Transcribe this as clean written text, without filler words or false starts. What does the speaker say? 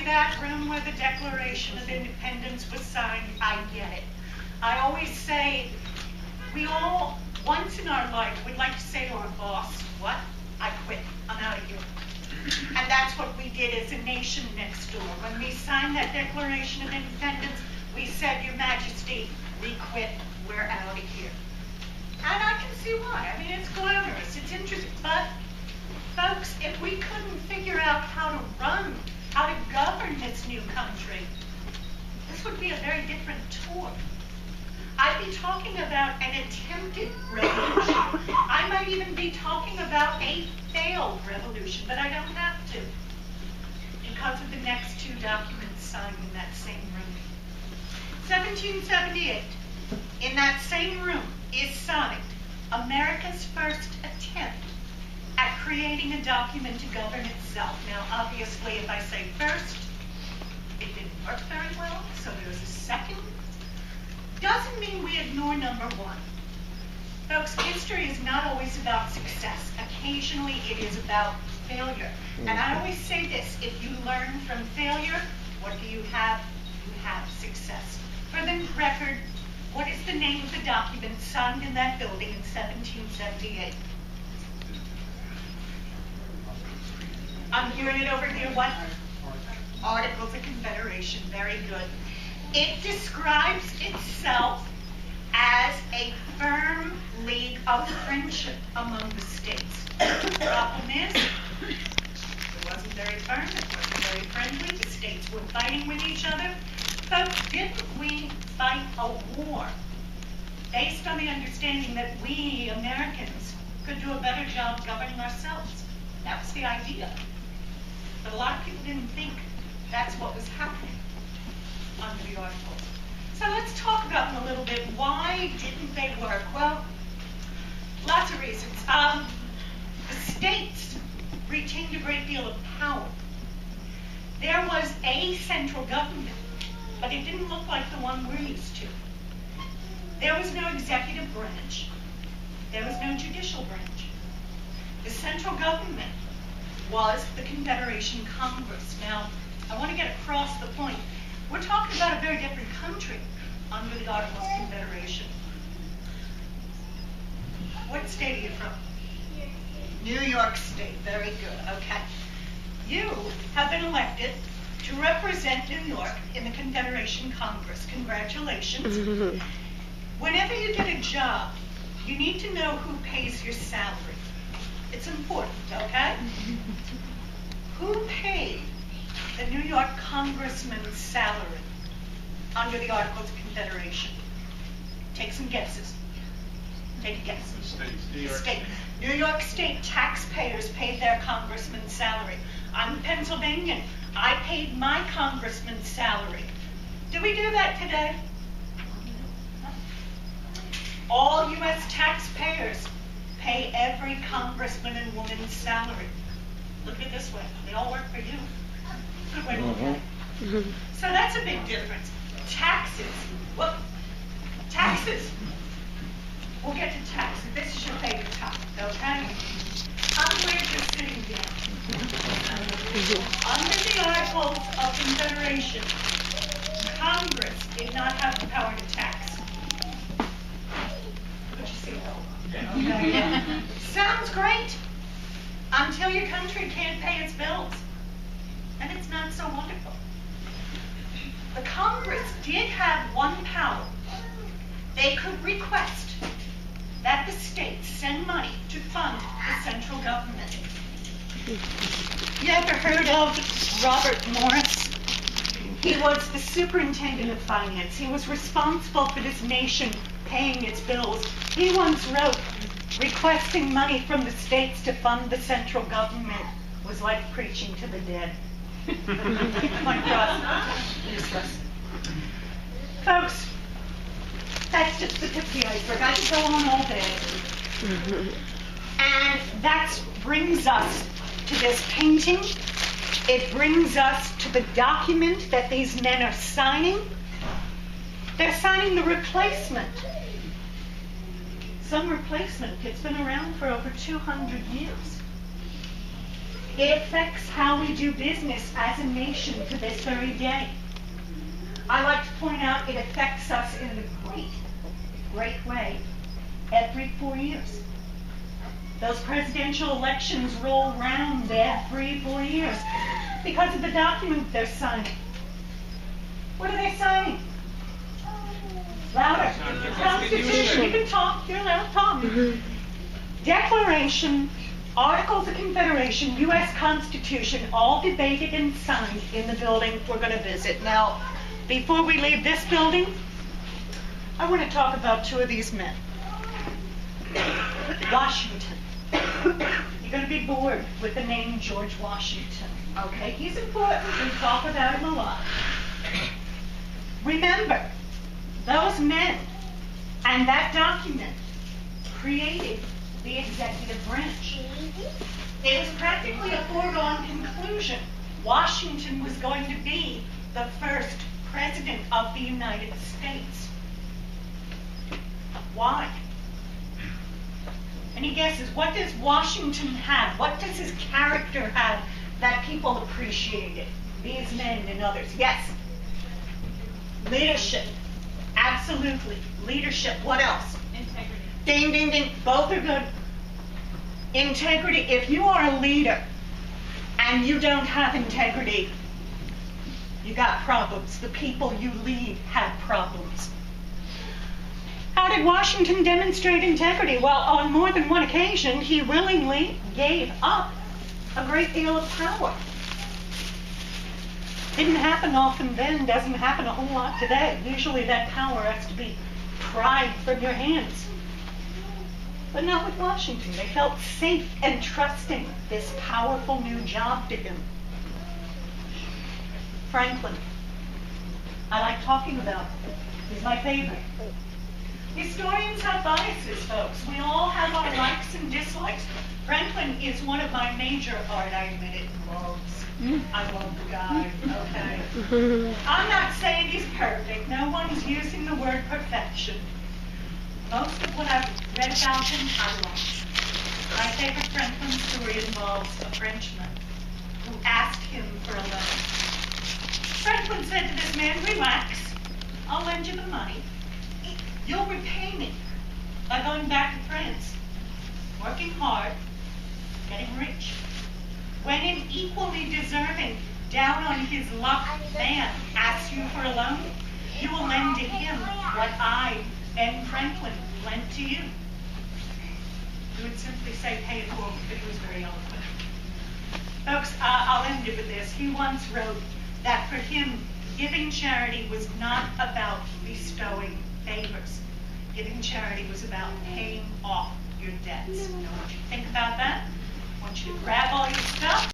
that room where the Declaration of Independence was signed, I get it. I always say, we all, once in our life, would like to say to our boss, what? I quit, I'm out of here. And that's what we did as a nation next door. When we signed that Declaration of Independence, we said, Your Majesty, we quit, we're out of here. And I can see why. I mean, it's glamorous, it's interesting, but folks, if we couldn't figure out how to run, how to govern this new country, this would be a very different tour. I'd be talking about an attempted revolution. I might even be talking about a failed revolution, but I don't have to, because of the next two documents signed in that same room. 1778, in that same room, is signed America's first attempt at creating a document to govern itself. Now, obviously, if I say first, it didn't work very well, so there's a second. Doesn't mean we ignore number one. Folks, history is not always about success. Occasionally, it is about failure. And I always say this, if you learn from failure, what do you have? You have success. For the record, what is the name of the document signed in that building in 1778? I'm hearing it over here. What? Articles of Confederation. Very good. It describes itself as a firm league of friendship among the states. The problem is, it wasn't very firm, it wasn't very friendly, the states were fighting with each other. Folks, didn't we fight a war based on the understanding that we, Americans, could do a better job governing ourselves? That was the idea. But a lot of people didn't think that's what was happening under the Articles. So let's talk about them a little bit. Why didn't they work? Well, lots of reasons. The states retained a great deal of power. There was a central government, but it didn't look like the one we're used to. There was no executive branch. There was no judicial branch. The central government was the Confederation Congress. Now, I want to get across the point. We're talking about a very different country under the Articles of Confederation. What state are you from? New York State. Very good. Okay. You have been elected to represent New York in the Confederation Congress. Congratulations. Whenever you get a job, you need to know who pays your salary. It's important, okay? Who paid the New York congressman's salary under the Articles of Confederation? Take some guesses. Take a guess. New York State taxpayers paid their congressman's salary. I'm a Pennsylvanian. I paid my congressman's salary. Do we do that today? All U.S. taxpayers pay every congressman and woman's salary. Look at it this way. They all work for you. Good way to look at it. So that's a big difference. Taxes. Well, taxes. We'll get to taxes. This is your favorite topic, okay? I'm glad you're sitting down. Under the Articles of Confederation, Congress did not have the power to tax. Put your seatbelt. Okay. Sounds great until your country can't pay its bills. And it's not so wonderful. The Congress did have one power. They could request that the states send money to fund the central government. You ever heard of Robert Morris? He was the superintendent of finance. He was responsible for this nation paying its bills. He once wrote, requesting money from the states to fund the central government was like preaching to the dead. Point across. Useless. Folks, that's just the tip of the iceberg. I could go on all day. And that brings us to this painting. It brings us to the document that these men are signing. They're signing the replacement. Some replacement. It's been around for over 200 years. It affects how we do business as a nation to this very day. I like to point out it affects us in a great way every 4 years. Those presidential elections roll round every 4 years because of the document they're signing. What are they signing? Louder. Constitution. You can talk. You're allowed to talk. Declaration, Articles of Confederation, U.S. Constitution, all debated and signed in the building we're going to visit. Now, before we leave this building, I want to talk about two of these men. Washington. You're going to be bored with the name George Washington. Okay, he's important. We talk about him a lot. Remember, those men and that document created the executive branch. It was practically a foregone conclusion. Washington was going to be the first president of the United States. Why? Any guesses? What does Washington have? What does his character have that people appreciated? These men and others. Yes. Leadership. Absolutely. Leadership. What else? Integrity. Ding, ding, ding. Both are good. Integrity. If you are a leader and you don't have integrity, you got problems. The people you lead have problems. How did Washington demonstrate integrity? Well, on more than one occasion, he willingly gave up a great deal of power. Didn't happen often then, doesn't happen a whole lot today. Usually that power has to be pried from your hands. But not with Washington. They felt safe and trusting this powerful new job to him. Franklin. I like talking about him. He's my favorite. Historians have biases, folks. We all have our likes and dislikes. Franklin is one of my major, art, I admit it, loves. I love the guy, okay? I'm not saying he's perfect. No one's using the word perfection. Most of what I've read about him, I love. My favorite Franklin story involves a Frenchman who asked him for a loan. Franklin said to this man, relax, I'll lend you the money. You'll repay me by going back to France, working hard, getting rich. When an equally deserving, down on his luck man asks you for a loan, you will lend to him what I, Ben Franklin, lent to you. He would simply say, pay it forward, but he was very eloquent. Folks, I'll end it with this. He once wrote that for him, giving charity was not about bestowing favors. Giving charity was about paying off your debts. Now, what you think about that? I want you to grab all your stuff.